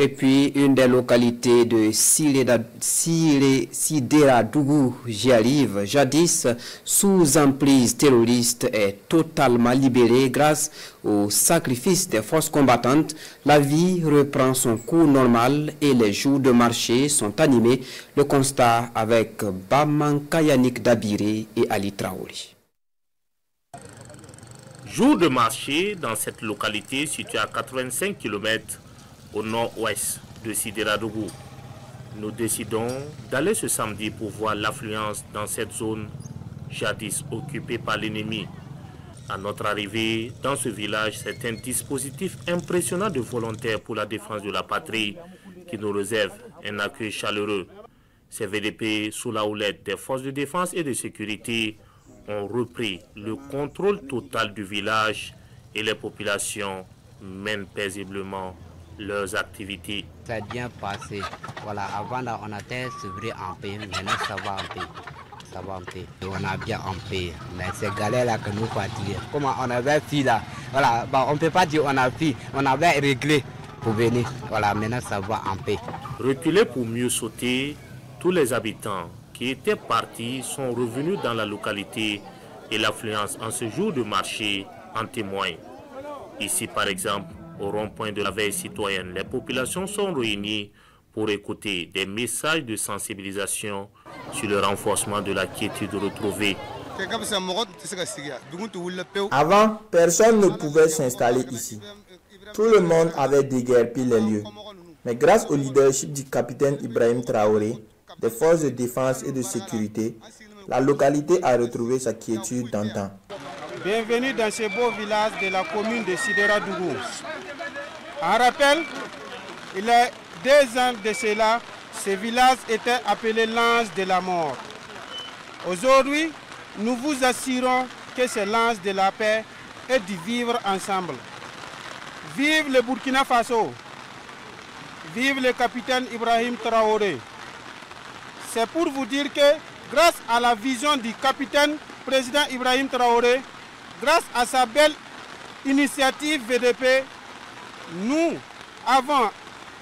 Et puis, une des localités de Sideradougou, j'y arrive, jadis sous emprise terroriste, est totalement libérée grâce au sacrifice des forces combattantes. La vie reprend son cours normal et les jours de marché sont animés. Le constat avec Bamanka Yannick Dabiré et Ali Traoré. Jour de marché dans cette localité située à 85 km au nord-ouest de Sideradougou. Nous décidons d'aller ce samedi pour voir l'affluence dans cette zone jadis occupée par l'ennemi. À notre arrivée dans ce village, c'est un dispositif impressionnant de volontaires pour la défense de la patrie qui nous réserve un accueil chaleureux. Ces VDP, sous la houlette des forces de défense et de sécurité, ont repris le contrôle total du village et les populations mènent paisiblement leurs activités. Ça a bien passé. Voilà, avant là, on était sevré en paix, maintenant ça va en paix. Ça va en paix. Et on a bien en paix. Mais c'est galère là que nous fatiguons. Comment on avait fui là. Voilà, bon, on ne peut pas dire on a fui. On avait réglé pour venir. Voilà, maintenant ça va en paix. Reculer pour mieux sauter, tous les habitants qui étaient partis sont revenus dans la localité et l'affluence en ce jour de marché en témoigne. Ici par exemple, au rond-point de la veille citoyenne, les populations sont réunies pour écouter des messages de sensibilisation sur le renforcement de la quiétude retrouvée. Avant, personne ne pouvait s'installer ici. Tout le monde avait déguerpi les lieux. Mais grâce au leadership du capitaine Ibrahim Traoré, des forces de défense et de sécurité, la localité a retrouvé sa quiétude d'antan. Bienvenue dans ce beau village de la commune de Sideradougou. En rappel, il y a 2 ans de cela, ce village était appelé l'ange de la mort. Aujourd'hui, nous vous assurons que c'est l'ange de la paix et du vivre ensemble. Vive le Burkina Faso! Vive le capitaine Ibrahim Traoré! C'est pour vous dire que grâce à la vision du capitaine président Ibrahim Traoré, grâce à sa belle initiative VDP, nous avons,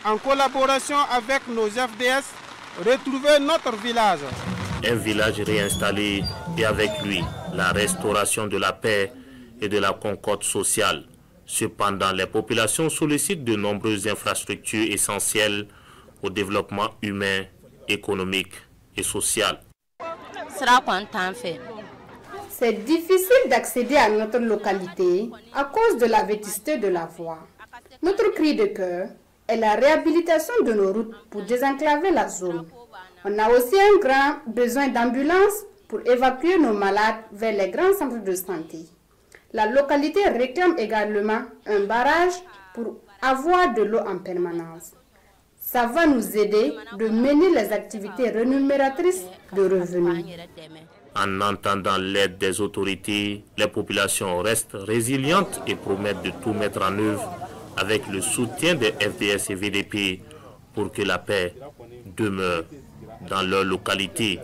en collaboration avec nos FDS, retrouvé notre village. Un village réinstallé et avec lui la restauration de la paix et de la concorde sociale. Cependant, les populations sollicitent de nombreuses infrastructures essentielles au développement humain, économique et social. C'est difficile d'accéder à notre localité à cause de la vétusté de la voie. Notre cri de cœur est la réhabilitation de nos routes pour désenclaver la zone. On a aussi un grand besoin d'ambulances pour évacuer nos malades vers les grands centres de santé. La localité réclame également un barrage pour avoir de l'eau en permanence. Ça va nous aider de mener les activités rémunératrices de revenus. En entendant l'aide des autorités, les populations restent résilientes et promettent de tout mettre en œuvre avec le soutien des FDS et VDP pour que la paix demeure dans leur localité.